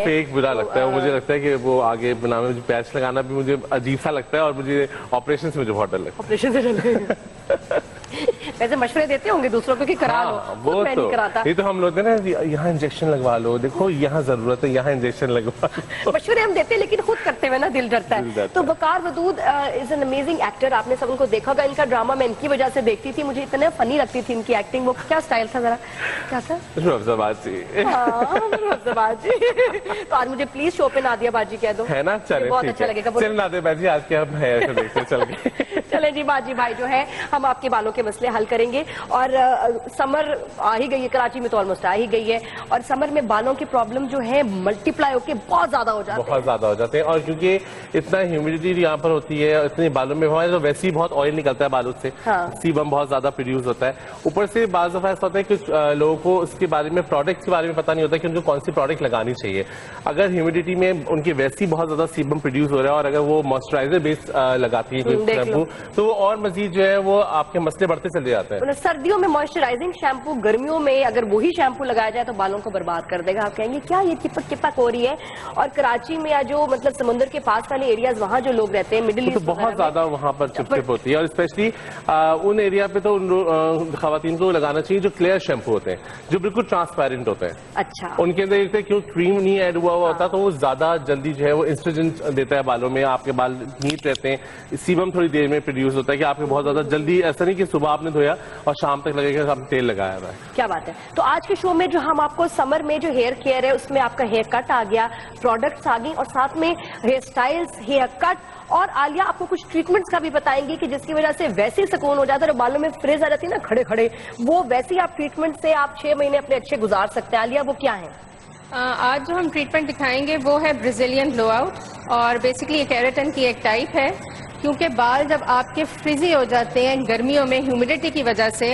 Fake बुरा लगता है। मुझे लगता है कि वो आगे बनाने में पैच लगाना भी मुझे अजीब सा लगता है और मुझे ऑपरेशन से मुझे बहुत डर लगता है। ऑपरेशन से डर लगता है। वैसे मशवरे देते होंगे दूसरों को कि करा लो। वो मैं नहीं कराता। ये तो हम लोग ना यहाँ इंजेक्शन लगवा लो, देखो यहाँ जरूरत है, यहाँ इंजेक्शन लगवा लो। मशवरे हम देते हैं लेकिन खुद करते हुए ना दिल डरता है। तो Waqar Wadood is an amazing actor. आपने सब उनको देखा होगा। इनका ड्रामा मैं इनकी वजह से देखती थी, मुझे इतने फनी लगती थी इनकी एक्टिंग। वो क्या स्टाइल था जरा, क्या था? तो आज मुझे प्लीज शो पे नादिया बाजी कह दो, है ना? चले बहुत अच्छा लगेगा। चल नादिया बाजी आज के हम है देखते चल के। चले जी बाजी भाई जो है, हम आपके बालों के मसले हल करेंगे। और समर आ ही गई है, कराची में तो ऑलमोस्ट आ ही गई है। और समर में बालों की प्रॉब्लम जो है मल्टीप्लाई होकर बहुत ज्यादा हो जाते हैं, बहुत ज्यादा हो जाते हैं। और क्योंकि इतना ह्यूमिडिटी यहाँ पर होती है, इतने बालों में हमारे तो वैसे ही बहुत ऑयल निकलता है बालों से। सीबम बहुत ज्यादा प्रोड्यूस होता है। ऊपर से बाज़ दफा ऐसा होता है कि लोगों को उसके बारे में, प्रोडक्ट के बारे में पता नहीं होता कि उनको कौन सी प्रोडक्ट लगानी चाहिए। अगर ह्यूमिडिटी में उनकी वैसी बहुत ज्यादा सीबम प्रोड्यूस हो रहा है और अगर वो मॉइस्चराइजर बेस लगाती है शैम्पू, तो और मजीद जो है वो आपके मसले बढ़ते चले जाते हैं। सर्दियों में मॉइस्चराइजिंग शैम्पू, गर्मियों में अगर वही शैम्पू लगाया जाए तो बालों को बर्बाद कर देगा। आप कहेंगे क्या ये चिपक चिपक हो रही है? और कराची में या जो मतलब समुद्र के पास वाले एरियाज, वहाँ जो लोग रहते हैं मिडिल ईस्ट, तो बहुत ज्यादा वहाँ पर चिपचिप होती है। और स्पेशली उन एरिया पे तो खवातीन को लगाना चाहिए जो क्लियर शैम्पू होते हैं, जो बिल्कुल ट्रांसपेरेंट होते हैं। अच्छा, उनके अंदर क्यों क्रीम नहीं ऐड हुआ होता, तो वो ज्यादा जल्दी जो है वो इंस्टेजेंट देता है बालों में। आपके बाल नीट रहते हैं, सीबम थोड़ी देर में प्रोड्यूस होता है कि आपके बहुत ज्यादा जल्दी, ऐसा नहीं कि सुबह आपने धोया और शाम तक लगेगा आपने तेल लगाया हुआ है। क्या बात है। तो आज के शो में जो हम आपको समर में जो हेयर केयर है उसमें आपका हेयर कट आ गया, प्रोडक्ट्स आ गई, और साथ में हेयर स्टाइल्स, हेयर कट, और आलिया आपको कुछ ट्रीटमेंट्स का भी बताएंगी कि जिसकी वजह से वैसे ही सुकून हो जाता है। बालों में फ्रिज आ जाती है ना खड़े खड़े, वो वैसे ही आप ट्रीटमेंट से आप 6 महीने अपने अच्छे गुजार सकते हैं। आलिया वो क्या है? आज जो हम ट्रीटमेंट दिखाएंगे वो है ब्राजीलियन ब्लो आउट, और बेसिकली ये केराटिन की एक टाइप है। क्योंकि बाल जब आपके फ्रिजी हो जाते हैं गर्मियों में ह्यूमिडिटी की वजह से,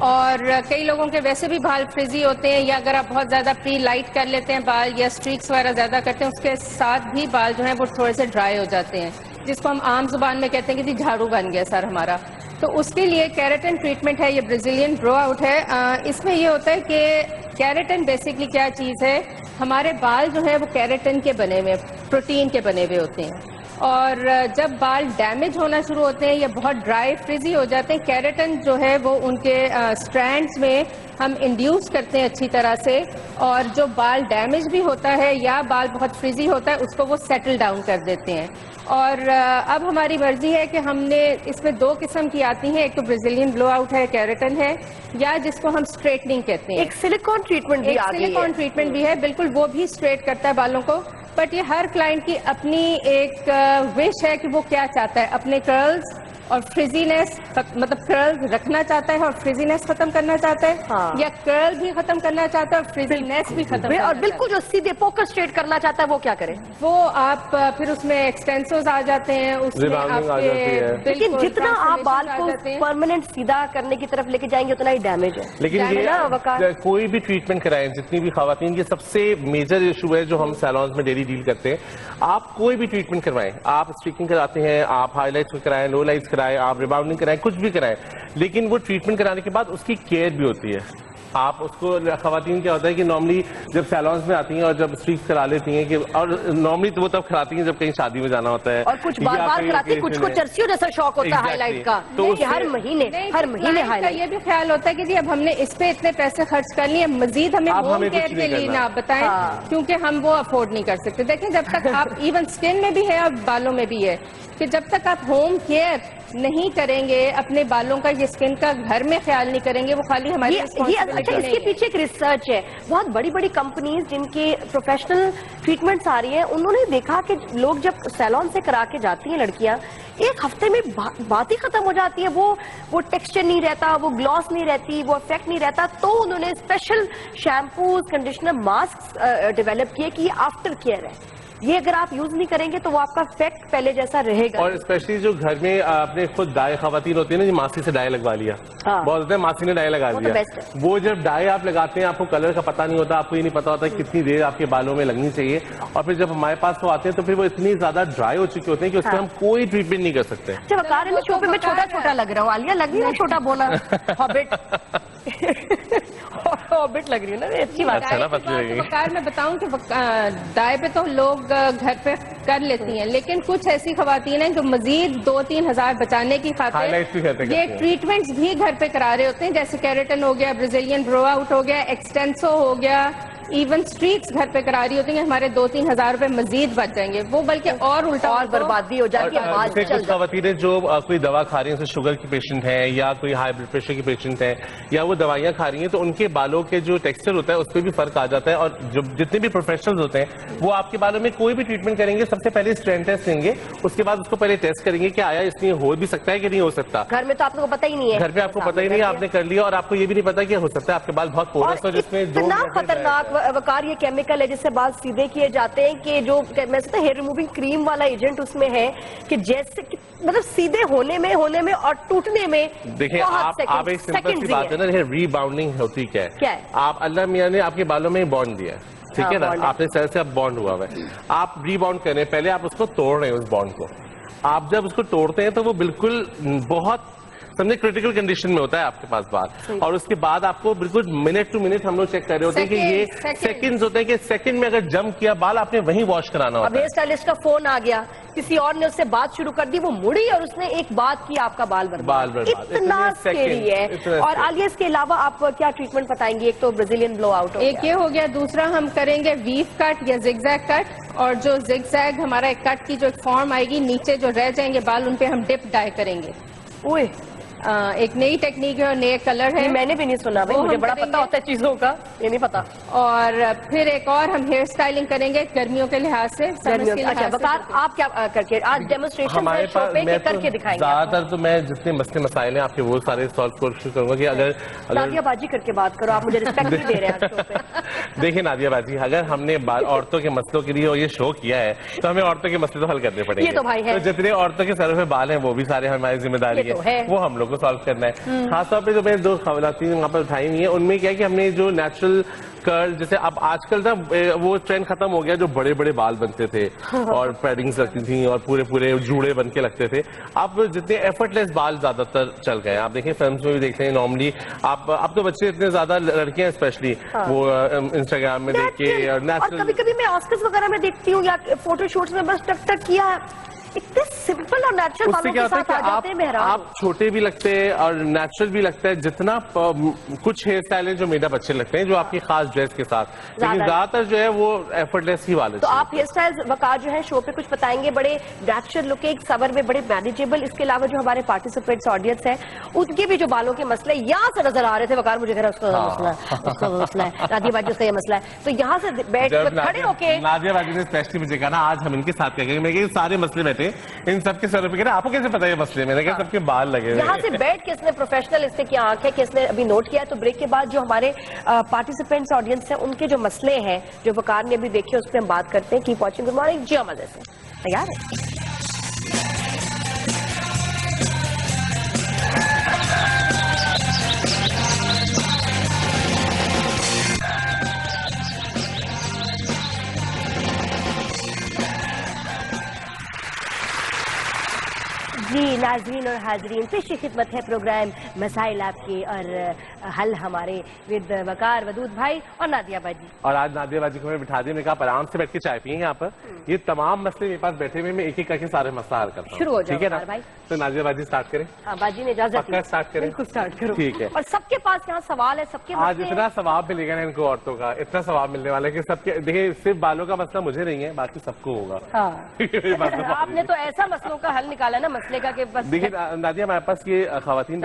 और कई लोगों के वैसे भी बाल फ्रिजी होते हैं, या अगर आप बहुत ज़्यादा प्री लाइट कर लेते हैं बाल, या स्ट्रीक्स वगैरह ज़्यादा करते हैं, उसके साथ भी बाल जो हैं वो थोड़े से ड्राई हो जाते हैं, जिसको हम आम जुबान में कहते हैं कि जी झाड़ू बन गया सर हमारा। तो उसके लिए केराटिन ट्रीटमेंट है, ये ब्राजीलियन ब्लो आउट है। इसमें ये होता है कि केराटिन बेसिकली क्या चीज़ है, हमारे बाल जो है वो केराटिन के बने हुए, प्रोटीन के बने हुए होते हैं। और जब बाल डैमेज होना शुरू होते हैं या बहुत ड्राई फ्रिजी हो जाते हैं, केराटिन जो है वो उनके स्ट्रैंड्स में हम इंड्यूस करते हैं अच्छी तरह से, और जो बाल डैमेज भी होता है या बाल बहुत फ्रिजी होता है उसको वो सेटल डाउन कर देते हैं। और अब हमारी मर्जी है कि हमने इसमें 2 किस्म की आती हैं, एक तो ब्राजीलियन ब्लो आउट है, केराटिन है, या जिसको हम स्ट्रेटनिंग कहते हैं। एक सिलिकॉन ट्रीटमेंट भी आ गई है। सिलिकॉन ट्रीटमेंट भी है, बिल्कुल वो भी स्ट्रेट करता है बालों को। बट ये हर क्लाइंट की अपनी एक विश है कि वो क्या चाहता है, अपने कर्ल्स और फ्रिजीनेस, मतलब कर्ल रखना चाहता है और फ्रिजीनेस खत्म करना चाहता है, या कर्ल भी खत्म करना चाहता है और फ्रिजीनेस भी खत्म करना, और बिल्कुल जो सीधे पोकर स्ट्रेट करना चाहता है वो क्या करे? वो आप फिर उसमें एक्सटेंसोस आ जाते हैं, उसमें आपके, लेकिन जितना आप बाल को परमानेंट सीधा करने की तरफ लेके जाएंगे उतना ही डैमेज है। लेकिन ये कोई भी ट्रीटमेंट कराएं, जितनी भी खवातीन की सबसे मेजर इशू है जो हम सैलून्स में डेली डील करते हैं, आप कोई भी ट्रीटमेंट करवाएं, आप स्ट्रीकिंग कराते हैं, आप हाईलाइट्स कराएं, लो लाइट्स कराएं, आप रिबाउंडिंग कराएं, कुछ भी कराएं, लेकिन वो ट्रीटमेंट कराने के बाद उसकी केयर भी होती है। आप उसको, खवातीन क्या होता है कि नॉर्मली जब सैलून्स में आती हैं और जब स्ट्रीक्स करा लेती हैं कि, और नॉर्मली तो वो तब कराती हैं जब कहीं शादी में जाना होता है, और कुछ बार बार कराती है, कुछ को चर्चियों जैसा शौक होता है हाईलाइट का, तो हर महीने हाईलाइट। ये भी ख्याल होता है कि जी अब हमने इस पे इतने पैसे खर्च कर लिए, मजीद हमें होम केयर के लिए ना बताएं, क्योंकि हम वो अफोर्ड नहीं कर सकते। देखिए जब तक आप इवन स्किन में भी है और बालों में भी है, कि जब तक आप होम केयर नहीं करेंगे अपने बालों का, ये स्किन का घर में ख्याल नहीं करेंगे, वो खाली हमारी अच्छा, इसके पीछे एक रिसर्च है। बहुत बड़ी बड़ी कंपनीज जिनके प्रोफेशनल ट्रीटमेंट्स आ रही हैं, उन्होंने देखा कि लोग जब सैलून से करा के जाती हैं लड़कियां, 1 हफ्ते में बात ही खत्म हो जाती है। वो टेक्सचर नहीं रहता, वो ग्लॉस नहीं रहती, वो इफेक्ट नहीं रहता। तो उन्होंने special shampoos, conditioner, mask develop किए कि ये आफ्टर केयर है। ये अगर आप यूज नहीं करेंगे तो वो आपका इफेक्ट पहले जैसा रहेगा। और स्पेशली जो घर में आपने खुद डाई खवातीन होती है ना, जो मासी से डाई लगवा लिया, बहुत होता है मासी ने डाई लगा दिया, वो जब डाई आप लगाते हैं आपको कलर का पता नहीं होता, आपको ये नहीं पता होता कितनी देर आपके बालों में लगनी चाहिए, और फिर जब हमारे पास वो आते हैं तो फिर वो इतनी ज्यादा ड्राई हो चुके होते हैं कि उससे हम कोई ट्रीटमेंट नहीं कर सकते। जब वकार में शो पे मैं छोटा छोटा लग रहा हूँ, आलिया लग रही है छोटा बोला हॉबिट। ऑर्बिट लग रही है ना, अच्छी बात है। अच्छा ना, पतली लगेगी। वकार मैं बताऊं कि दाए पे तो लोग घर पे कर लेती हैं, लेकिन कुछ ऐसी खवातीन हैं जो मजीद 2-3 हजार बचाने की Highlights भी घर पे खातिर ये करती हैं। ट्रीटमेंट्स भी घर पे करा रहे होते हैं, जैसे केराटिन हो गया, ब्राजीलियन ब्रो आउट हो गया, एक्सटेंसो हो गया, इवन स्ट्रीक्स घर पे करा रही होती हैं। हमारे 2-3 हजार रुपए मजीद बच जाएंगे, वो बल्कि और उल्टा और बर्बादी हो जाती है, बाल जैसे चल कुछ खवातीनें जो कोई दवा खा रही हैं, जैसे शुगर की पेशेंट है या कोई हाई ब्लड प्रेशर की पेशेंट है, या वो दवाइयां खा रही हैं, तो उनके बालों के जो टेक्सचर होता है उस पर भी फर्क आ जाता है। और जो जितने भी प्रोफेशनल्स होते हैं वो आपके बालों में कोई भी ट्रीटमेंट करेंगे, सबसे पहले स्ट्रेंथ टेस्ट लेंगे, उसके बाद उसको पहले टेस्ट करेंगे कि आया इसमें हो भी सकता है कि नहीं हो सकता। घर में तो आपको पता ही नहीं है, घर पे आपको पता ही नहीं है, आपने कर लिया और आपको ये भी नहीं पता कि हो सकता है आपके बाल बहुत पोरस हो, जिसमें इतना खतरनाक वकार ये केमिकल है जिससे बाल सीधे किए जाते हैं कि जो मैं सोचता हेयर रिमूविंग क्रीम वाला एजेंट उसमें है कि जैसे मतलब सीधे होने में और टूटने में देखिए आप एक सिंपल सी बात है ना, रीबाउंडिंग होती क्या है? आप अल्लाह मियां ने आपके बालों में बॉन्ड दिया है, ठीक है ना, आपने सर से अब बॉन्ड हुआ है, आप रीबाउंड कर रहे हैं, पहले आप उसको तोड़ रहे हैं उस बॉन्ड को। आप जब उसको तोड़ते हैं तो वो बिल्कुल बहुत समझे क्रिटिकल कंडीशन में होता है आपके पास बाल, और उसके बाद आपको बिल्कुल मिनट टू मिनट हम लोग चेक कर रहे होते हैं कि ये सेकंड्स होते हैं कि सेकंड में अगर जंप किया बाल आपने वहीं वॉश कराना होता है। अब हेयर स्टाइलिस्ट का फोन आ गया, किसी और ने उससे बात शुरू कर दी, वो मुड़ी और उसने एक बात की, आपका बाल बर्बाद। इतना स्केरी है। और आलिया इसके अलावा आप क्या ट्रीटमेंट बताएंगे? एक तो ब्राजीलियन ब्लो आउट, एक ये हो गया, दूसरा हम करेंगे वीव कट या जिगजैग कट, और जो जिगजैग हमारा एक कट की जो एक फॉर्म आएगी, नीचे जो रह जाएंगे बाल उन पे हम डिप डाई करेंगे। ओए एक नई टेक्निक है और नए कलर है, मैंने भी नहीं सुना भाई, मुझे बड़ा पता होता है चीजों का, ये नहीं पता। और फिर एक और हम हेयर स्टाइलिंग करेंगे गर्मियों के लिहाज से। अच्छा बकार, आप क्या करके आज डेमोन्स्ट्रेशन हमारे पास करके दिखाएंगे? ज्यादातर तो मैं जितने मसले मसाइल हैं आपके वो सारे सॉल्व कोशिश करूंगा कि अगर नादिया बाजी करके बात करो, आप मुझे रिस्पेक्ट नहीं दे रहे हैं शो पे। देखिए नादिया बाजी, अगर हमने औरतों के मसलों के लिए ये शो किया है तो हमें औरतों के मसले तो हल करने पड़ेंगे। ये तो भाई है। तो जितने औरतों के सरों पे बाल हैं वो भी सारे हमारी जिम्मेदारी है, वो हम लोग को सॉल्व करना है। खासतौर पे जो मैंने 2 खवातीन वहाँ पर उठाई हुई है, उनमें क्या है कि हमने जो नेचुरल कर्ल, जैसे अब आजकल ना वो ट्रेंड खत्म हो गया जो बड़े बड़े बाल बनते थे और पैडिंग्स लगती थी और पूरे पूरे जूड़े बन के लगते थे, अब जितने एफर्टलेस बाल ज्यादातर चल गए हैं। आप देखें फिल्म्स में भी देखते हैं नॉर्मली, आप अब तो बच्चे इतने ज्यादा, लड़कियां स्पेशली वो इंस्टाग्राम में देख के नेचुरल, कभी कभी मैं ऑस्कर्स वगैरह में देखती हूँ या फोटोशूट्स में बस टक टक किया, इतने सिंपल और नेचुरल बालों के साथ आ जाते हैं, आप छोटे भी लगते हैं और नेचुरल भी लगता है। जितना कुछ हेयर स्टाइल है जो मेकअप अच्छे लगते हैं जो आपकी खास ड्रेस के साथ, लेकिन ज्यादातर जो है वो एफर्टलेस ही वाले। तो आप हेयर स्टाइल्स वकार जो है शो पे कुछ बताएंगे, बड़े नेचुरल लुक, एक सबर में बड़े मैनेजेबल। इसके अलावा जो हमारे पार्टिसिपेंट्स ऑडियंस है उनके भी जो बालों के मसले यहाँ से नजर आ रहे थे, वकार मुझे घर उसका मसला है, नादिया बाजी उसका ये मसला है, तो यहाँ से बैठ खड़े होके नादिया बाजी ने स्पेशली मुझे कहा ना आज हम इनके साथ कहेंगे, मैं सारे मसले बैठे इन सबके सरों पे, आपको कैसे पता है मसले? मैंने कहा सबके बाल लगे हुए। यहाँ से बैठ के इसने प्रोफेशनल, इससे क्या आंखें कि इसने अभी नोट किया है। तो ब्रेक के बाद जो हमारे पार्टिसिपेंट्स ऑडियंस हैं उनके जो मसले हैं जो वकार ने भी देखे उस पर हम बात करते हैं। कीप वॉचिंग, गुड मॉर्निंग, जिया मजे से तैयार है। जी नाज़रीन और हाजरीन, पेश खिदमत है प्रोग्राम मसाइल आपके और हल हमारे विद वकार, वदूद भाई और नादिया बाजी। और आज नादिया बाजी को मैं बिठा दी, मैंने कहा आराम से बैठ के चाय पियेंगे यहाँ पर, ये तमाम मसले मेरे पास बैठे हुए, मैं एक एक करके सारे मसला हल करता हूँ। शुरू हो जाए, ठीक है ना भाई? तो नादिया बाजी स्टार्ट करें? हाँ बाजी ने इजाजत दी, स्टार्ट करें, बिल्कुल स्टार्ट करो। ठीक है। और सबके पास यहाँ सवाल है, सबके आज इतना सवाब मिलेगा ना इनको, औरतों का इतना सवाब मिलने वाला है कि सबके, देखिए सिर्फ बालों का मसला मुझे नहीं है, बाकी सबको होगा। आपने तो ऐसा मसलों का हल निकाला ना मसले का कि बस। देखिए नादिया, हमारे पास ये खवातीन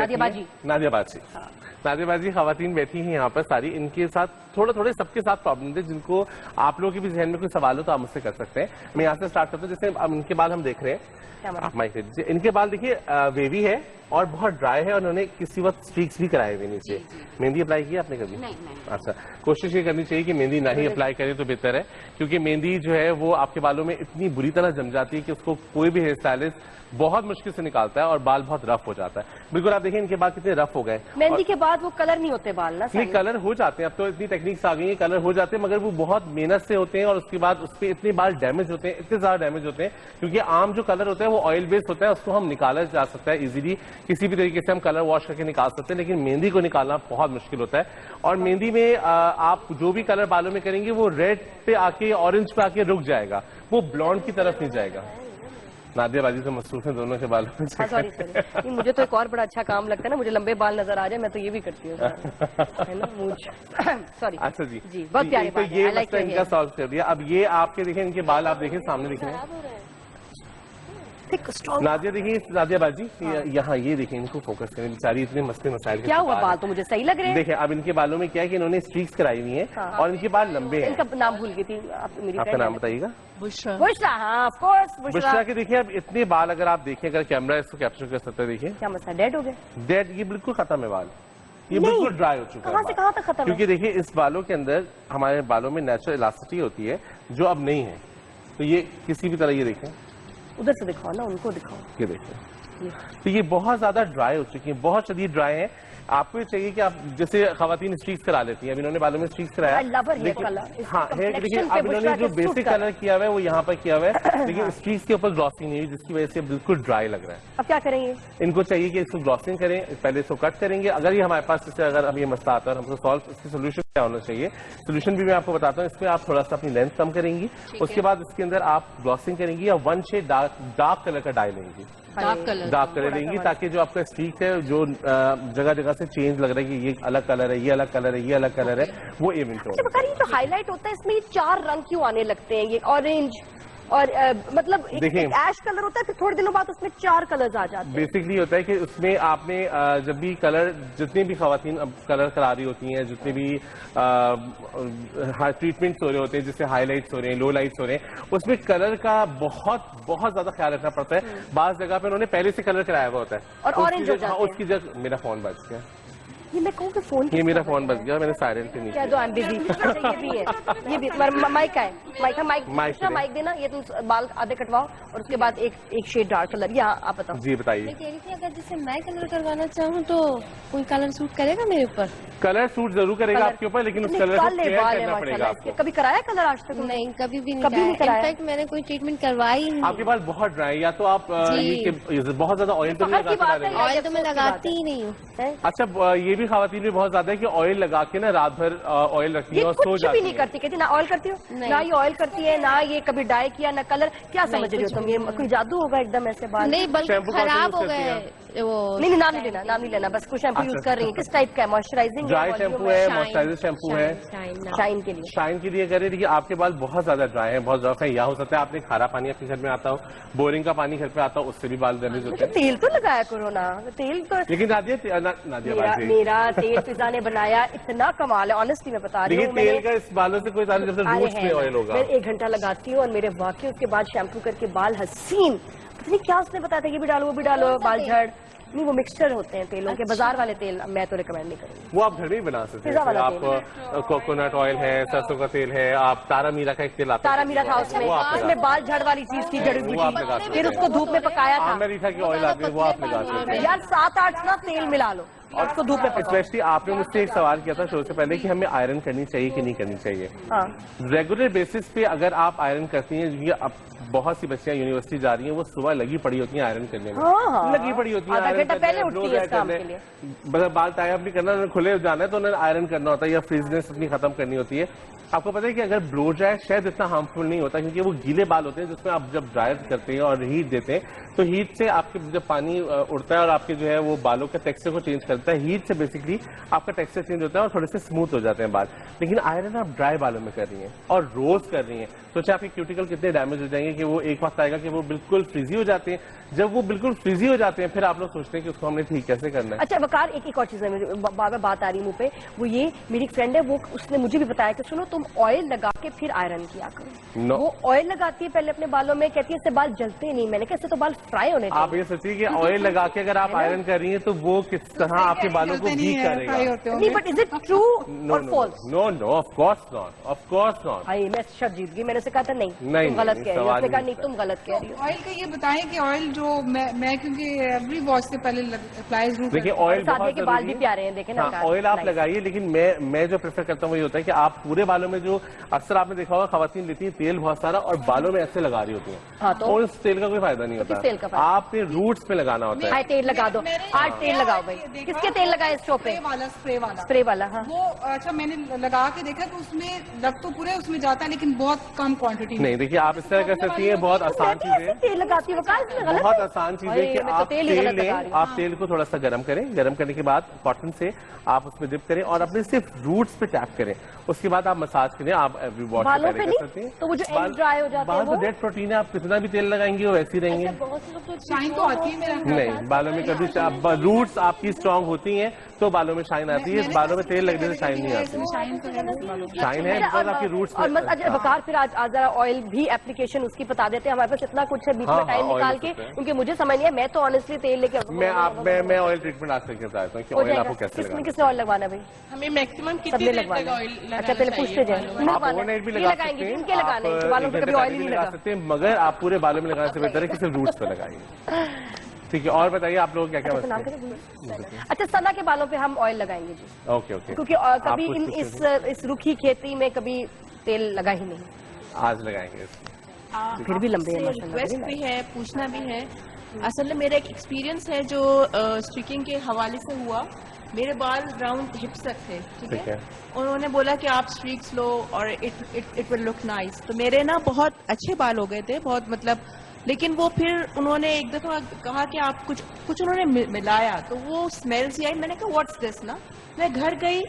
नादिया बाजी खवातीन बैठी हैं यहाँ पर सारी, इनके साथ थोड़े सबके साथ प्रॉब्लम थे जिनको आप लोगों के भी जहन में कोई सवाल हो तो आप मुझसे कर सकते हैं। मैं यहाँ से स्टार्ट करता हूँ। जैसे अब इनके बाल हम देख रहे हैं, आप माइक दे दीजिए। इनके बाल देखिए वेवी है और बहुत ड्राई है और उन्होंने किसी वक्त स्ट्रीक्स भी कराए हुए नीचे। मेहंदी अप्लाई की आपने कभी? नहीं। अच्छा, कोशिश ये करनी चाहिए कि मेहंदी ना ही अप्लाई करें तो बेहतर है, क्योंकि मेहंदी जो है वो आपके बालों में इतनी बुरी तरह जम जाती है कि उसको कोई भी हेयर स्टाइलिस्ट बहुत मुश्किल मुश्किल से निकालता है और बाल बहुत रफ हो जाता है। बिल्कुल आप देखें इनके बाल कितने रफ हो गए। मेहंदी के बाद वो कलर नहीं होते बाल ना? नहीं, कलर हो जाते हैं, अब तो इतनी टेक्निक्स आ गई है, कलर हो जाते हैं, मगर वो बहुत मेहनत से होते हैं और उसके बाद उस पर इतने बाल डैमेज होते हैं, इतने ज्यादा डैमेज होते हैं, क्योंकि आम जो कलर होता है वो ऑयल बेस्ड होता है, उसको हम निकाला जा सकता है इजीली, किसी भी तरीके से हम कलर वॉश करके निकाल सकते हैं, लेकिन मेहंदी को निकालना बहुत मुश्किल होता है। और मेहंदी में आप जो भी कलर बालों में करेंगे वो रेड पे आके ऑरेंज पे आके रुक जाएगा, वो ब्लॉन्ड की तरफ नहीं जाएगा। नादिया बाजी तो मसरूफ है दोनों के बालों में। सॉरी मुझे तो एक और बड़ा अच्छा काम लगता है ना, मुझे लंबे बाल नजर आ जाए, मैं तो ये भी करती हूँ है ना, सॉरी। अच्छा जी, बहुत प्यारे तो ये मसला इनका सॉल्व कर दिया। अब ये आपके देखें, इनके बाल आप देखें सामने दिख रहे हैं, नादिया देखिए, नादिया बाजी यहाँ ये देखें, इनको फोकस करें, बेचारी इतने मसले मसाइल। क्या हुआ, बाल तो मुझे सही लग रहे हैं। देखिए अब इनके बालों में क्या है कि इन्होंने स्ट्रीक्स कराई हुई है और इनके बाल लंबे हैं। इनका नाम भूल गई थी, आपका नाम बताइएगा? बुशरा। बुशरा, हाँ ऑफ कोर्स बुशरा के देखिए अब इतने बाल अगर आप देखें, अगर कैमरा इसको कैप्चर कर सकते हैं, देखिए क्या मसला, डेड हो गए? डेड, ये बिल्कुल खत्म है बाल, ये बिल्कुल ड्राई हो चुका है। कहाँ से कहाँ तक खत्म? क्योंकि देखिए इस बालों के अंदर हमारे बालों में नेचुरल इलास्टिसिटी होती है जो अब नहीं है, तो ये किसी भी तरह, ये देखें, उधर से दिखाओ ना, उनको दिखाओ, ये देखें, तो ये बहुत ज्यादा ड्राई हो चुकी है, बहुत शदीद ड्राई है। आपको ये चाहिए कि आप जैसे खवातीन स्ट्रीक्स करा लेती हैं, अब इन्होंने बालों में स्ट्रीक्स कराया, हाँ है, देखिए अब इन्होंने जो बेसिक कलर किया हुआ है वो यहाँ पर किया हुआ है, लेकिन स्ट्रीक्स के ऊपर ग्लॉसिंग नहीं हुई, जिसकी वजह से बिल्कुल ड्राई लग रहा है। अब क्या करेंगे? इनको चाहिए कि इसको ग्लॉसिंग करें, पहले इसको कट करेंगे, अगर ये हमारे पास जैसे अगर अब ये मसला आता है हमको सॉल्व, इसकी सोल्यूशन क्या होना चाहिए, सोल्यूशन भी मैं आपको बताता हूँ। इसमें आप थोड़ा सा अपनी लेंथ कम करेंगी, उसके बाद इसके अंदर आप ग्लॉसिंग करेंगी या 1 शेड डार्क कलर का डाई लेंगी, डार्क कलर लेंगी, ताकि जो आपका स्ट्रीक है जो जगह जगह से चेंज लग रहा है कि ये अलग कलर है, ये अलग कलर है, ये अलग कलर है, वो इवन टोन। ये जो हाईलाइट होता है इसमें ये 4 रंग क्यों आने लगते हैं? ये ऑरेंज और मतलब एक ऐश कलर होता है, फिर थोड़े दिनों बाद उसमें 4 कलर्स आ जाते हैं। बेसिकली होता है कि उसमें आपने जब भी कलर, जितनी भी खवातीन अब कलर करा रही होती हैं, जितने भी ट्रीटमेंट्स हो रहे होते हैं, जैसे हाईलाइट्स हो रहे हैं, लो लाइट्स हो रहे हैं, उसमें कलर का बहुत ज्यादा ख्याल रखना पड़ता है। बाज़ जगह पे उन्होंने पहले से कलर कराया हुआ होता है और ऑरेंज हो जाता है। उसकी जगह मेरा फोन बज गया, ये मैं कहूँ कि फोन, ये मेरा फोन बज गया, मैंने साइलेंट पे नहीं किया। I am busy. ये भी है, ये भी माइक का है, माइक देना, ये तुम बाल आधे कटवाओ और उसके बाद एक शेड डार्क कलर। यहाँ आप बताओ। जी बताइए। मैं कह रही थी, अगर जैसे मैं कलर करवाना चाहूँ तो कोई कलर सूट करेगा मेरे ऊपर? कलर सूट जरूर करेगा आपके ऊपर, लेकिन उस कलर को केयर करना पड़ेगा आपको। कभी कराया कलर आज तक? नहीं, कभी भी नहीं कराया। इनफैक्ट मैंने कोई ट्रीटमेंट करवाई नहीं। आपके बाल बहुत ड्राई, या तो आप बहुत ज्यादा ऑयल तो नहीं लगाते? ऑयल तो मैं लगाती ही नहीं हूँ। अच्छा, ये भी खवातीन में बहुत ज्यादा है कि ऑयल लगा के ना रात भर ऑयल रखती है और सो जाती है। भी नहीं करती, कहती ना ऑयल करती हो, ना ये ऑयल करती है, ना ये कभी डाई किया, ना कलर। क्या समझ रही हो तुम? ये कोई जादू होगा एकदम ऐसे बाल? नहीं, बल्कि खराब हो गए वो। नहीं, नाम नहीं लेना, बस कुछ शैम्पू यूज कर रही है। किस टाइप का? मॉइस्चराइजिंग ड्राई शैम्पू है, मॉइस्चराइजर शैम्पू है, शाइन के लिए करे। देखिए आपके बाल बहुत ज्यादा ड्राई है, बहुत ज्यादा है, या हो सकता है आपने खारा पानी अपने घर में आता हो, बोरिंग का पानी घर पे आता हो, उससे भी बाल डैमेज होते हैं। तेल तो लगाया करो ना, तेल तो। लेकिन नादिया मेरा तेल पिज़्ज़ा ने बनाया, इतना कमाल है, ऑनेस्टली मैं बता रही हूँ। तेल का इस बालों से कोई ताल्लुक नहीं, जब से रूट्स में ऑयल होगा। मैं 1 घंटा लगाती हूँ और मेरे वाकई उसके बाद शैम्पू करके बाल हसीन। पता नहीं क्या उसने बताया था, ये भी डालो वो भी डालो, बाल झड़। नहीं, वो मिक्सचर होते हैं तेलों के, बाजार वाले तेल मैं तो रिकमेंड नहीं करूँगी। वो आप घर में ही बना सकते हैं। आप कोकोनट ऑयल है, सरसों का तेल है, आप तारा मीरा का एक तेल आता है, तारा मीरा था उसमें बाल झड़ वाली चीज की जड़ी बूटी, फिर उसको धूप में पकाया था। अमेरिका की ऑयल आती है, वो आप लगा सकते हैं। यार 7-8 ना तेल मिला लो और उसको धूप में। स्पेशली आपने मुझसे एक सवाल किया था शो से पहले कि हमें आयरन करनी चाहिए कि नहीं करनी चाहिए। रेगुलर बेसिस पे अगर आप आयरन करती हैं, अब बहुत सी बच्चियां यूनिवर्सिटी जा रही हैं, वो सुबह लगी पड़ी होती हैं आयरन करने में, लगी पड़ी होती है, बाल टाई अप नहीं करना, खुले जाना है तो उन्हें आयरन करना होता है या फ्रीजनेस अपनी खत्म करनी होती है। आपको पता है कि अगर ब्लो ड्राई शायद इतना हार्मफुल नहीं होता, क्योंकि वो गीले बाल होते हैं जिसमें आप जब ड्रायर करते हैं और हीट देते हैं, तो हीट से आपके जब पानी उड़ता है और आपके जो है वो बालों के टेक्सचर को चेंज करता है, हीट से बेसिकली आपका टेक्सचर चेंज होता है और थोड़े से स्मूथ हो जाते हैं बाल। लेकिन आयरन आप ड्राई बालों में कर रही हैं और रोज कर रही हैं, सोचे आपके क्यूटिकल कितने डैमेज हो जाएंगे कि वो एक वक्त आएगा कि वो बिल्कुल फ्रीजी हो जाते हैं। जब वो बिल्कुल फ्रीजी हो जाते हैं फिर आप लोग सोचते हैं कि उसको हमने ठीक कैसे करना है। अच्छा वकार, एक और चीज है, बार बात आ रही मुंह पे, वो ये मेरी फ्रेंड है, वो उसने मुझे भी बताया कि सुनो तुम ऑयल लगा के फिर आयरन किया करो। वो ऑयल लगाती है पहले अपने बालों में, कहती है इससे बाल जलते नहीं। मैंने कहा इससे तो बाल फ्राई होने चाहिए। आप ये सोचिए कि ऑयल लगा के अगर आप आयरन कर रही हैं तो वो किस तरह आपके बालों को वीक करेगा। नहीं, बट इज इट ट्रू और false? No no, of course not, of course not. भाई मैं शर्त जीत गई, मैंने से कहा था नहीं तुम गलत कह रही हो, उसने कहा नहीं तुम गलत कह रही हो। ऑयल का ये बताएं कि ऑयल जो मैं क्योंकि एवरी वॉश से पहले अप्लाई जरूर देखिए ऑयल सादे के बाल भी प्यारे हैं, देखे ना। ऑयल आप लगाइए, लेकिन मैं जो प्रेफर करता हूँ वही होता है कि आप पूरे बालों में, जो अक्सर आपने देखा होगा खवातीन लेती है तेल बहुत सारा और बालों में ऐसे लगा रही होती है, हाँ, तो उस तेल का कोई फायदा नहीं होता। आपने रूट्स पे लगाना होता है। तेल लगा दो, आज तेल लगाओ भाई। किसके तेल लगाए स्टोव पे? स्प्रे वाला। हाँ वो अच्छा मैंने लगा के देखा तो उसमें लग तो पूरे उसमें जाता है लेकिन बहुत कम क्वांटिटी। नहीं देखिए आप इस तरह कर सकती हैं, बहुत आसान चीज है, तेल लगाती है बहुत आसान चीज है कि आप तेल लें, आप तेल को थोड़ा सा गर्म करें, गर्म करने के बाद कॉटन से आप उसमें डिप करें और अपने सिर्फ रूट्स पे टैप करें, उसके बाद आप मसाज करें। आप एवरी वॉश बालों पे नहीं तो वो जो एंड ड्राई हो जाते हैं, बाल तो डेड प्रोटीन है, आप कितना भी तेल लगाएंगे वो वैसे ही रहेंगे। शाइन तो आती है मेरा। नहीं, बालों में कभी रूट्स आपकी स्ट्रांग होती हैं तो बालों में शाइन आती है, बालों में तेल लगने से शाइन नहीं आती। शाइन है बिकॉज आपकी रूट्स। और बकार फिर आज जरा ऑयल भी एप्लीकेशन उसकी बता देते हैं, हमारे पास इतना कुछ है बीच में टाइम निकाल के, क्योंकि मुझे समझ नहीं है, मैं तो ऑनेस्टली तेल लेके मैं ऑयल ट्रीटमेंट आज तक चाहता हूँ कि ऑयल आपको कैसे लगाना है। किसने ऑयल लगवाना भाई? हमें मैक्सिमम कितनी सबने देर लगवाना तक ऑयल लगाना अच्छा पहले पूछते जाए। आप ओवरनाइट भी लगा सकते हैं, इनके लगाने बालों पे कभी ऑयल नहीं लगा सकते, मगर आप पूरे बालों में लगाने से बेहतर है कि सिर्फ रूट्स पे लगाइए। ठीक है, और बताइए आप लोग क्या क्या अच्छा सना के बालों पे हम ऑयल लगाएंगे जी। ओके ओके, क्योंकि कभी इस रुखी खेती में कभी तेल लगा ही नहीं, आज लगाएंगे। फिर भी लंबे हैं। रिक्वेस्ट भी है, पूछना भी है। असल में मेरा एक एक्सपीरियंस है जो स्ट्रिकिंग के हवाले से हुआ। मेरे बाल राउंड हिप्स तक थे, ठीक है। उन्होंने बोला कि आप स्ट्रीक्स लो और इट विल लुक नाइस। तो मेरे ना बहुत अच्छे बाल हो गए थे, बहुत मतलब, लेकिन वो फिर उन्होंने एक दफा कहा कि आप कुछ उन्होंने मिलाया तो वो स्मेल सी आई। मैंने कहा व्हाट्स दिस ना। मैं घर गई,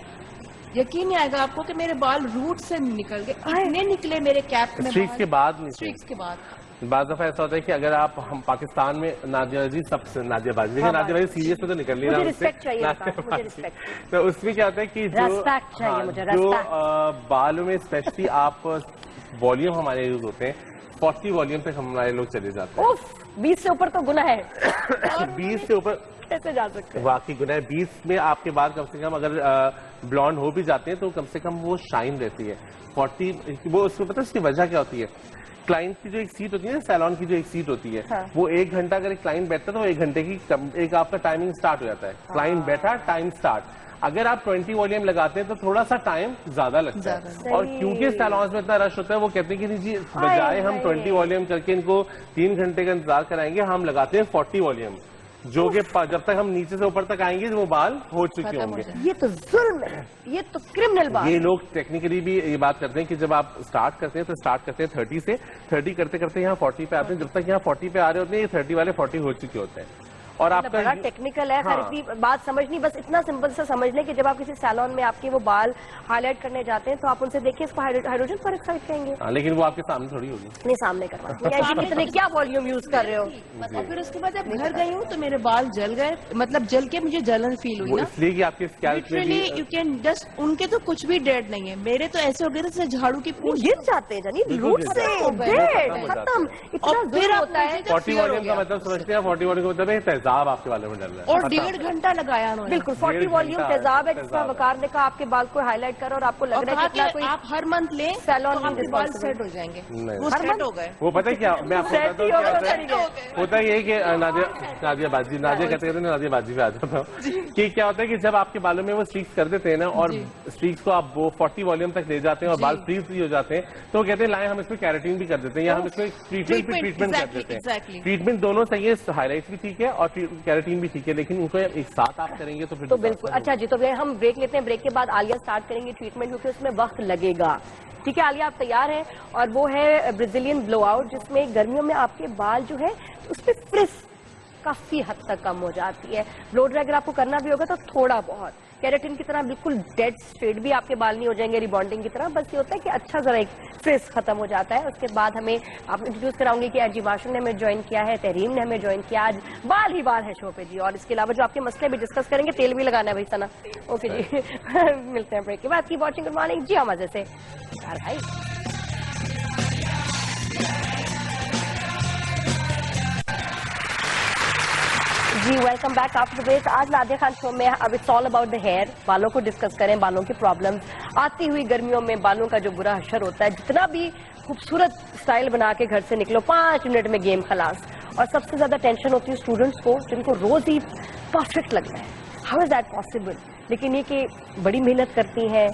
यकीन नहीं आएगा आपको कि मेरे बाल रूट से निकल गए, इतने निकले मेरे कैप में। स्ट्रीक्स के बाद स्ट्रीक्स के बाद बाज़ दफा ऐसा होता है कि अगर आप हम पाकिस्तान में नादियाबाजी सबसे नादियाबाजी, लेकिन नादियाबाजी सीरियस में तो निकल नहीं रहा, तो उसमें क्या होता है कि जो बालों में स्पेशली आप वॉल्यूम हमारे यूज होते हैं 40 वॉल्यूम तक हमारे लोग चले जाते हैं। 20 से ऊपर तो गुना है। 20 से ऊपर कैसे जा सकते हैं? वाकई गुना है। 20 में आपके बाल कम से कम अगर ब्लॉन्ड हो भी जाते हैं तो कम से कम वो शाइन रहती है। 40 वो उसको पता है उसकी वजह क्या होती है? क्लाइंट की जो एक सीट होती है ना, सैलून की जो एक सीट होती है, हाँ। वो 1 घंटा अगर एक क्लाइंट बैठता है तो 1 घंटे की एक आपका टाइमिंग स्टार्ट हो जाता है। हाँ। क्लाइंट बैठा, टाइम स्टार्ट। अगर आप 20 वॉल्यूम लगाते हैं तो थोड़ा सा टाइम ज्यादा लगता है। और क्योंकि सैलून्स में इतना रश होता है, वो कहते हैं कि जी बजाय हम 20 वॉल्यूम करके इनको 3 घंटे का इंतजार कराएंगे, हम लगाते हैं 40 वॉल्यूम, जो कि जब तक हम नीचे से ऊपर तक आएंगे वो बाल हो चुके होंगे। ये तो जुल्म है, ये तो क्रिमिनल बात। ये लोग टेक्निकली भी ये बात करते हैं कि जब आप स्टार्ट करते हैं तो स्टार्ट करते हैं 30 से, 30 करते करते यहाँ 40 पे आते हैं। जब तक यहाँ 40 पे आ रहे होते हैं, ये 30 वाले 40 हो चुके होते हैं। और आपका बड़ा टेक्निकल है। हाँ। हर इतनी बात समझनी, बस इतना सिंपल से समझ लें कि जब आप किसी सैलून में आपके वो बाल हाईलाइट करने जाते हैं तो आप उनसे देखिए इसको हाइड्रोजन पेरोक्साइड कहेंगे। हाँ, लेकिन वो आपके सामने थोड़ी होगी। नहीं, सामने करवा कितने क्या वॉल्यूम यूज कर रहे हो। और फिर उसके बाद जब घर गई हूँ तो मेरे बाल जल गए, मतलब जल के मुझे जलन फील हुई ना, इसलिए कि आपके स्कैल्प में भी यू कैन जस्ट, उनके तो कुछ भी डेड नहीं है, मेरे तो ऐसे हो गए जैसे झाड़ू की पूंछ गिर जाते हैं जानी, रूट से डेड खत्म। इतना फिर होता है 40 वॉल्यूम का मतलब समझते हैं। 40 वॉल्यूम का मतलब है तेजाब आपके बालों में डल रहा है और 1.5 घंटा लगाया उन्होंने। बिल्कुल 40 वॉल्यूम तेजाब है, जिसका वकार ने कहा आपके बाल को हाईलाइट करो और आपको लग रहा है कि कोई आप हर मंथ लें सैलून तो आपके बाल सेट हो जाएंगे। वो सेट हो गए। वो पता है क्या, मैं आपको बताता हूँ होता है यही कि नादिया बाजी कहते हैं, नादिया बाजी पे आ जाता हूँ कि क्या होता है कि जब आपके बालों में वो स्ट्रीक्स कर देते हैं ना, और स्ट्रीक्स को आप वो 40 वॉल्यूम तक ले जाते हैं और बाल फ्रीज भी हो जाते हैं, तो वो कहते हैं लाए हम इसमें कैरेटीन भी कर देते हैं या हम इसमें ट्रीटमेंट कर देते हैं। ट्रीटमेंट दोनों सही है, हाईलाइट भी ठीक है और कैरेटीन भी ठीक है, लेकिन इनको एक साथ आप करेंगे तो फिर तो बिल्कुल। अच्छा जी, तो हम ब्रेक लेते हैं, ब्रेक के बाद आलिया स्टार्ट करेंगे ट्रीटमेंट, क्योंकि उसमें वक्त लगेगा। ठीक है आलिया, आप तैयार हैं? और वो है ब्राजीलियन ब्लोआउट, जिसमें गर्मियों में आपके बाल जो है उस पर फ्रिज काफी हद तक कम हो जाती है। ब्लो ड्राई अगर आपको करना भी होगा तो थोड़ा बहुत, केराटिन की तरह बिल्कुल डेड स्ट्रेट भी आपके बाल नहीं हो जाएंगे रिबॉन्डिंग की तरह, बस ये होता है कि अच्छा जरा एक फ्रिज खत्म हो जाता है। उसके बाद हमें आप इंट्रोड्यूस कराऊंगी कि आज जीवाशु ने हमें ज्वाइन किया है, तहरीम ने हमें ज्वाइन किया, आज बाल ही बाल है शो पे जी। और इसके अलावा जो आपके मसले भी डिस्कस करेंगे, तेल भी लगाना है भाई सना। ओके जी मिलते हैं ब्रेक के बाद। की वॉचिंग, गुड मॉर्निंग जी। हम मजे से भाई जी वेलकम बैक आफ्टर ब्रेक। आज नादिया खान शो में अब it's all about the hair, बालों को डिस्कस करें, बालों की प्रॉब्लम्स। आती हुई गर्मियों में बालों का जो बुरा हशर होता है, जितना भी खूबसूरत स्टाइल बना के घर से निकलो 5 मिनट में गेम खलास। और सबसे ज्यादा टेंशन होती है स्टूडेंट्स को, जिनको रोज ही परफेक्ट लगना है। How is that possible? लेकिन ये कि बड़ी मेहनत करती हैं,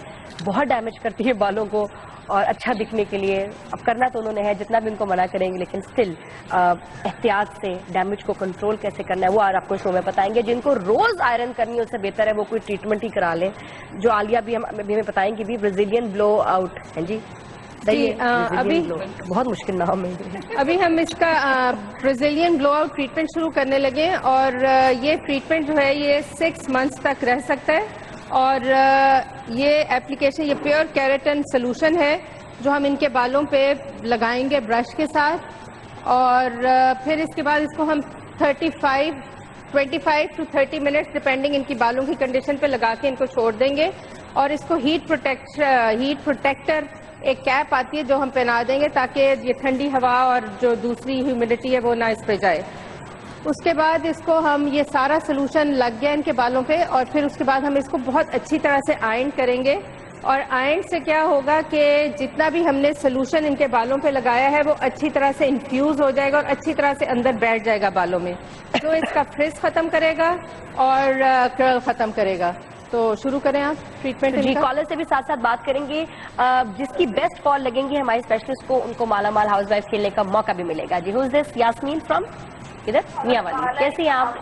बहुत डैमेज करती है बालों को और अच्छा दिखने के लिए। अब करना तो उन्होंने है, जितना भी उनको मना करेंगे, लेकिन स्टिल एहतियात से डैमेज को कंट्रोल कैसे करना है वो आज आपको शो में बताएंगे। जिनको रोज आयरन करनी है उससे बेहतर है वो कोई ट्रीटमेंट ही करा लें, जो आलिया भी हमें बताएंगी भी, ब्राजीलियन ब्लो आउट है जी। अभी बहुत मुश्किल नाम है। अभी हम इसका ब्राजीलियन ब्लो आउट ट्रीटमेंट शुरू करने लगे और ये ट्रीटमेंट जो है ये 6 मंथ्स तक रह सकता है। और ये एप्लीकेशन, ये प्योर केराटिन सोल्यूशन है जो हम इनके बालों पे लगाएंगे ब्रश के साथ। और फिर इसके बाद इसको हम 25 to 30 मिनट्स डिपेंडिंग इनकी बालों की कंडीशन पे लगा के इनको छोड़ देंगे। और इसको हीट प्रोटेक्टर एक कैप आती है जो हम पहना देंगे ताकि ये ठंडी हवा और जो दूसरी ह्यूमिडिटी है वो ना इस पे जाए। उसके बाद इसको हम, ये सारा सोल्यूशन लग गया इनके बालों पे और फिर उसके बाद हम इसको बहुत अच्छी तरह से आयरन करेंगे। और आयरन से क्या होगा कि जितना भी हमने सोल्यूशन इनके बालों पे लगाया है वो अच्छी तरह से इन्फ्यूज हो जाएगा और अच्छी तरह से अंदर बैठ जाएगा बालों में, जो इसका फ्रिज खत्म करेगा और कर्ल खत्म करेगा। तो शुरू करें आप ट्रीटमेंट जी। कॉलर से भी साथ साथ बात करेंगे, जिसकी बेस्ट कॉल लगेंगी हमारी स्पेशलिस्ट को, उनको मालामाल हाउस वाइफ खेलने का मौका भी मिलेगा जी। Who is this? Yasmeen from इधर मियाँवाली। कैसी हैं आप?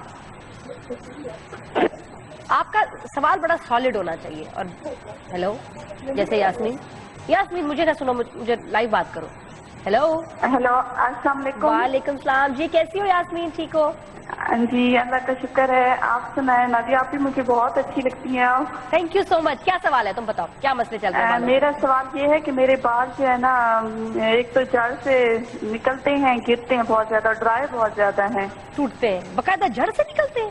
आपका सवाल बड़ा सॉलिड होना चाहिए। और हेलो, जैसे यास्मीन मुझे ना सुनो, मुझे लाइव बात करो। हेलो अस्सलाम वालेकुम। वालेकुम सलाम जी। कैसी हो यास्मीन? ठीक हो? जी अल्लाह का शुक्र है। आप सुनाए नादिया, आप भी मुझे बहुत अच्छी लगती हैं। Thank you so much. क्या सवाल है, तुम बताओ, क्या मसले चल रहे हैं? मेरा सवाल ये है कि मेरे बाल जो है ना, एक तो जड़ से निकलते हैं, गिरते हैं बहुत ज्यादा, ड्राई बहुत ज्यादा हैं, टूटते हैं, बकायदा जड़ से निकलते हैं?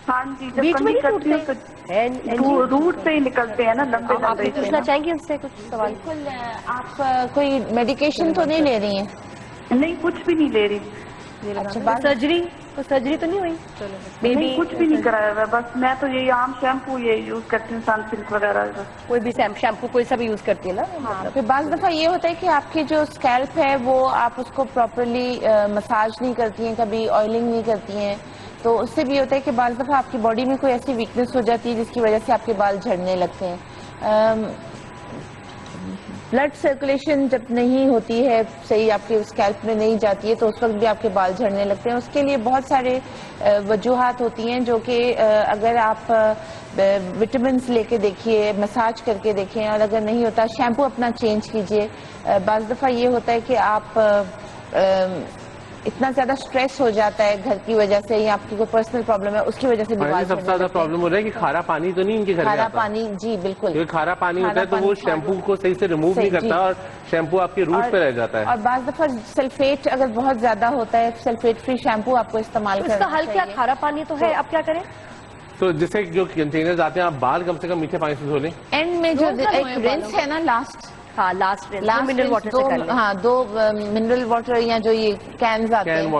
हाँ जी, जब बीच में कमी करती हूँ टूटते तो रूट से ही निकलते हैं ना, लंबे आप भी पूछना चाहेंगे उनसे कुछ सवाल? बिल्कुल। आप कोई मेडिकेशन तो नहीं ले रही हैं? नहीं, कुछ भी नहीं ले रही। अच्छा, सर्जरी तो नहीं हुई? नहीं, कुछ भी नहीं कराया हुआ, बस मैं तो यही आम शैम्पू ये यूज करती हूँ, सनसिल्क वगैरह। कोई भी शैम्पू कोई सा भी यूज करती है ना? हाँ, फिर बाज़ दफा ये होता है कि आपकी जो स्कैल्प है वो आप उसको प्रॉपरली मसाज नहीं करती हैं, कभी ऑयलिंग नहीं करती हैं, तो उससे भी होता है कि बाज़ दफा आपकी बॉडी में कोई ऐसी वीकनेस हो जाती है जिसकी वजह से आपके बाल झड़ने लगते हैं। ब्लड सर्कुलेशन जब नहीं होती है सही, आपके स्कैल्प में नहीं जाती है, तो उस वक्त भी आपके बाल झड़ने लगते हैं। उसके लिए बहुत सारे वजूहात होती हैं, जो कि अगर आप विटामिन्स लेके देखिए, मसाज करके देखें, और अगर नहीं होता शैम्पू अपना चेंज कीजिए। बाज़ दफ़ा ये होता है कि आप इतना ज्यादा स्ट्रेस हो जाता है घर की वजह से, या आपकी कोई पर्सनल प्रॉब्लम है उसकी वजह से भी बाल सबसे ज्यादा प्रॉब्लम हो रहा है कि खारा पानी तो नहीं इनके घर में खारा आता। पानी, जी बिल्कुल, क्योंकि खारा पानी होता है तो वो शैम्पू को सही से रिमूव नहीं करता और शैम्पू आपके रूट पे रह जाता है। और बाज़ दफा सल्फेट अगर बहुत ज्यादा होता है, सल्फेट फ्री शैम्पू आपको इस्तेमाल करना इसका हल क्या? चाहिए। खारा पानी तो है, अब क्या करें? तो जिससे जो कंटेनर्स आते हैं, आप बाल कम से कम मीठे पानी से धो लें। एंड में जो एक रिंस है ना, लास्ट मिनरल वाटर से कर लें। हाँ, 2 मिनरल वाटर या जो ये कैन आते हैं, कैन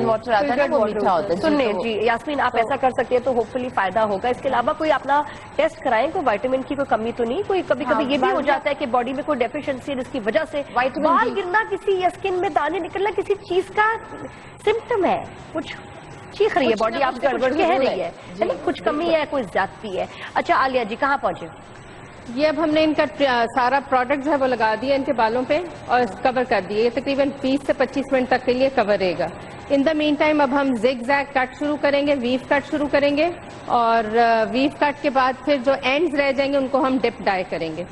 वाटर आता है ना, वो मीठा होता है। सुनने जी यास्मीन, आप ऐसा कर सकते हैं तो होपफुली फायदा होगा। इसके अलावा कोई अपना टेस्ट कराएं, कोई विटामिन की कोई कमी तो नहीं? कोई कभी कभी ये भी हो जाता है कि बॉडी में कोई डेफिशिएंसी, जिसकी वजह से बाल गिरना, किसी या स्किन में दाने निकलना किसी चीज का सिम्टम है, कुछ चीख रही है बॉडी, आप गड़बड़ कह रही है ना, कुछ कमी है, कोई ज्यादती है। अच्छा आलिया जी, कहाँ पहुंचे? ये अब हमने इनका सारा प्रोडक्ट जो है वो लगा दिया इनके बालों पे और कवर कर दिए। ये तकरीबन 20 से 25 मिनट तक के लिए कवर रहेगा। इन द मीन टाइम अब हम जिग जैग कट शुरू करेंगे, वीव कट शुरू करेंगे, और वीव कट के बाद फिर जो एंड्स रह जाएंगे उनको हम डिप डाई करेंगे।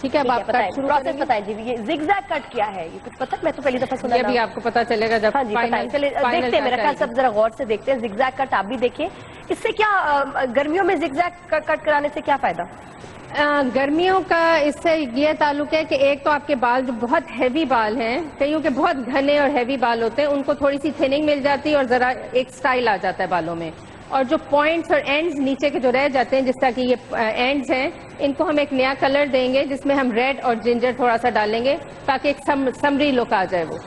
ठीक है, अब आप कट शुरू प्रोसेस बताएं जी। ये जिग जैग कट क्या है, ये कुछ पता? मैं तो पहली दफा सुना। ये भी आपको पता चलेगा जब हाँ जी, चले देखते हैं। मेरा ख्याल सब जरा गौर से देखते हैं। जिग जैग कट आप भी देखें। इससे क्या गर्मियों में जिग जैग कट कराने से क्या फायदा? गर्मियों का इससे ये ताल्लुक है कि एक तो आपके बाल जो बहुत हैवी बाल हैं, कईयों के बहुत घने और हैवी बाल होते हैं, उनको थोड़ी सी थिनिंग मिल जाती है और जरा एक स्टाइल आ जाता है बालों में। और जो पॉइंट्स और एंड्स नीचे के जो रह जाते हैं, जिस तरह की ये एंड्स हैं, इनको हम एक नया कलर देंगे जिसमें हम रेड और जिंजर थोड़ा सा डालेंगे ताकि एक समरी लुक आ जाए वो।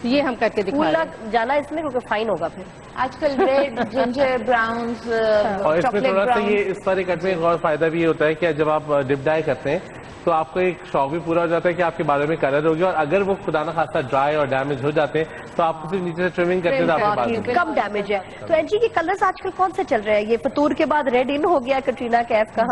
ये हम करके दिखा रहे हैं। फूल जाना इसमें क्योंकि फाइन होगा फिर। आजकल रेड, जिंजर ब्राउन, और इसमें चॉकलेट थोड़ा सा ब्राउन। ये इस सारे कट में एक और फायदा भी ये होता है कि जब आप डिप डाई करते हैं तो आपको एक शौक भी पूरा हो जाता है कि आपके बालों में कलर हो गया, और अगर वो खुदा न खासा ड्राई और डैमेज हो जाते हैं तो आपको सिर्फ नीचे से ट्रिमिंग करते हैं तो आपके बाल में कम डैमेज है। तो एनजी के कलर्स आजकल कौन से चल रहे हैं? ये फतूर के बाद रेड इन हो गया, कटरीना कैफ का।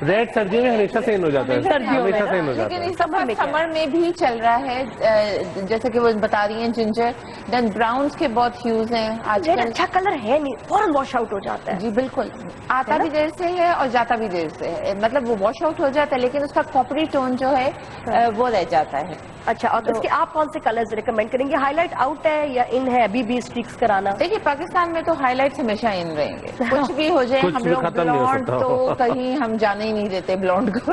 रेड सर्दियों में हमेशा से इन हो जाता है, सर्दियों में हमेशा से इन हो जाता लेकिन है। इस समय समर में भी चल रहा है, जैसे कि वो बता रही हैं जिंजर, देन ब्राउन्स के बहुत ह्यूज हैं रेड आजकल। अच्छा कलर है नहीं, फौरन वॉश आउट हो जाता है। जी बिल्कुल, आता भी देर से है और जाता भी देर से है, मतलब वो वॉश आउट हो जाता है लेकिन उसका कॉपरी टोन जो है वो रह जाता है। अच्छा, और इसके आप कौन से कलर्स रिकमेंड करेंगे? हाईलाइट आउट है या इन है अभी भी स्ट्रिक्स कराना? देखिए पाकिस्तान में तो हाइलाइट्स हमेशा इन रहेंगे, कुछ भी हो जाए कुछ हम भी लोग खत्म नहीं हो ब्लॉन्ड सकता। तो कहीं हम जाने ही नहीं देते ब्लॉन्ड को।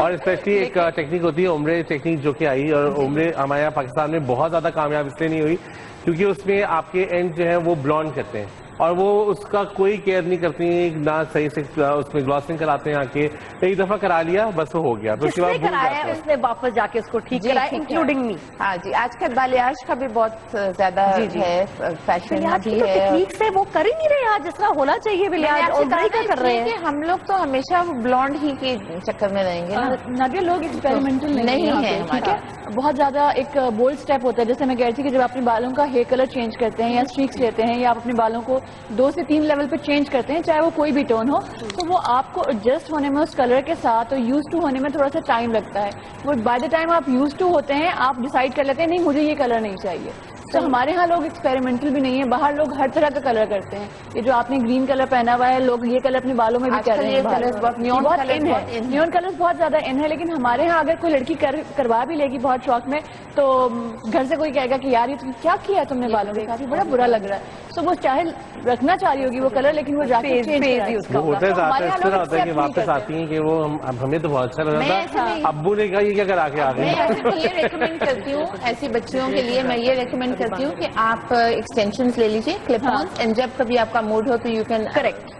और स्पेशली एक टेक्निक होती है उम्रे टेक्निक जो कि आई, और उम्रे हमारे यहाँ पाकिस्तान में बहुत ज्यादा कामयाब इसलिए नहीं हुई क्योंकि उसमें आपके एंड जो है वो ब्लॉन्ड करते हैं और वो उसका कोई केयर नहीं करती हैं, ना सही से उसमें ग्लॉसिंग कराते हैं आके। एक दफा करा लिया बस वो हो गया, तो उसके किसने बाद भूल कराया जाते है? हैं। उसने वापस जाके उसको ठीक जी, कराया, ठीक है। Including me. हाँ जी, आजकल बालियाज का भी बहुत ज्यादा है फैशन बिलियाज की भी तो है। टेक्निक से वो कर ही नहीं रहे आज जिस तरह होना चाहिए। बिलियाज उम्रे का कर रहे कि हैं। हम लोग तो हमेशा ब्लॉन्ड ही के चक्कर में रहेंगे ना। नादिया, लोग एक्सपेरिमेंटल नहीं नहीं यहाँ है पे, ठीक है। बहुत ज्यादा एक बोल्ड स्टेप होता है, जैसे मैं कह रही थी कि जब अपने बालों का हेयर कलर चेंज करते हैं या स्ट्रीक्स लेते हैं या आप अपने बालों को 2 से 3 लेवल पे चेंज करते हैं, चाहे वो कोई भी टोन हो, तो वो आपको एडजस्ट होने में उस कलर के साथ और यूज टू होने में थोड़ा सा टाइम लगता है। वो बाय द टाइम आप यूज टू होते हैं आप डिसाइड कर लेते हैं नहीं मुझे ये कलर नहीं चाहिए। तो हमारे यहाँ लोग एक्सपेरिमेंटल भी नहीं है, बाहर लोग हर तरह का कलर करते हैं। ये जो आपने ग्रीन कलर पहना हुआ है, लोग ये कलर अपने बालों में भी कर रहे हैं। बहुत न्योन कलर्स बहुत ज्यादा इन है, लेकिन हमारे यहाँ अगर कोई लड़की करवा भी लेगी बहुत शौक में, तो घर से कोई कहेगा कि यार ये तुम क्या किया है तुमने बालों के साथ, ये बड़ा बुरा लग रहा है। तो वो चाहे रखना चाह रही होगी वो कलर, लेकिन वो जाके चेंज वो होता है ज्यादा इस तरह होता है कि वापस आती हैं कि वो हमें तो बहुत अच्छा लग रहा था, अब्बू ने कहा ये क्या करा के आ मैं गए। ऐसे ये रेकमेंड करती हूँ ऐसी बच्चियों के लिए, मैं ये रेकमेंड करती हूँ कि आप एक्सटेंशंस ले लीजिए, क्लिप ऑन, एंड जब कभी आपका मूड हो तो यू कैन करेक्ट।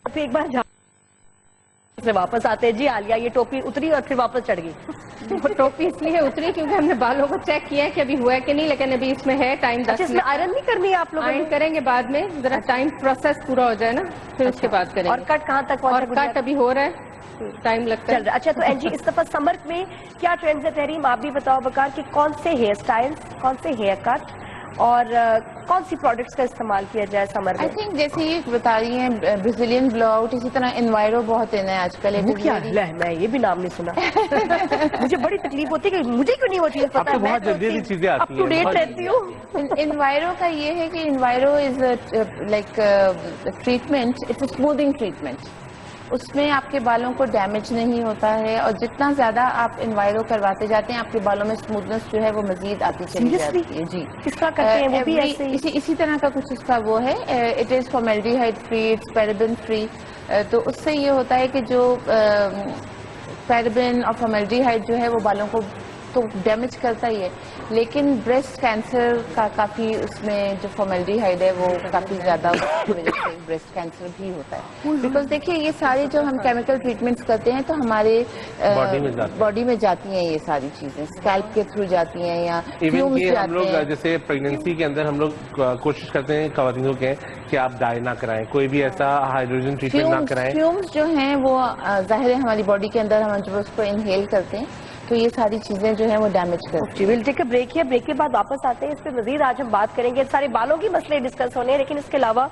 एक बार से वापस आते हैं। जी आलिया, ये टोपी उतरी और फिर वापस चढ़ गई। वो टोपी इसलिए उतरी क्योंकि हमने बालों को चेक किया है कि अभी हुआ है कि नहीं, लेकिन अभी इसमें है टाइम 10 इसमें आयरन नहीं करनी है आप लोगों आयरन ने? करेंगे बाद में, जरा टाइम प्रोसेस पूरा हो जाए ना, फिर उसके बाद करेंगे। और कट कहाँ तक और कट अभी हो रहा है, टाइम लगता चल है। रहा है। अच्छा, तो एनजी इस दफा समर में क्या ट्रेंड्स है? तहरीम आप भी बताओ बकार कि कौन से हेयर स्टाइल्स, कौन से हेयर कट और कौन सी प्रोडक्ट्स का इस्तेमाल किया जाए समर आई में? थिंक जैसे ये बता रही हैं ब्राजीलियन ब्लो आउट, इसी तरह इन्वायरो बहुत इन है आजकल। वो क्या है? मैं ये भी नाम नहीं सुना। मुझे बड़ी तकलीफ होती है कि मुझे क्यों नहीं वो चीज पता अब तो है। बहुत जल्दी चीजें आती अप टू हैं, डेट बहुत रहती हूँ। इन्वायरो का ये है कि इन्वायरो is like treatment, it's a smoothing treatment. उसमें आपके बालों को डैमेज नहीं होता है, और जितना ज्यादा आप इन्वायरो करवाते जाते हैं आपके बालों में स्मूथनेस जो है वो मजीद आती चली Seriously? जाती है। जी, किसका करते हैं वो भी ऐसे ही? इसी तरह का कुछ इसका वो है। It is formaldehyde free, it's paraben free. तो उससे ये होता है कि जो पैराबेन और फॉर्मेल्डिहाइड जो है वो बालों को तो डैमेज करता ही है, लेकिन ब्रेस्ट कैंसर का काफी उसमें जो फॉर्मेल्डिहाइड है वो काफी ज्यादा, उसकी वजह से ब्रेस्ट कैंसर भी होता है। बिकॉज देखिए ये सारे जो हम केमिकल ट्रीटमेंट्स करते हैं तो हमारे बॉडी में जाती हैं ये सारी चीजें, स्कैल्प के थ्रू जाती हैं या इवन कि हम लोग जाते हैं। जैसे प्रेगनेंसी के अंदर हम लोग कोशिश करते हैं खवातीनों के कि आप डाई ना कराएं, कोई भी ऐसा हाइड्रोजन ट्रीटमेंट ना कराएं। फ्यूम्स जो हैं वो जाहिर है हमारी बॉडी के अंदर हम जब उसको इनहेल करते हैं तो ये सारी चीजें जो है वो डैमेज करती हैं। विल टेक अ ब्रेक है, ब्रेक के बाद वापस आते हैं। इस पे मजीद आज हम बात करेंगे, सारे बालों की मसले डिस्कस होने हैं, लेकिन इसके अलावा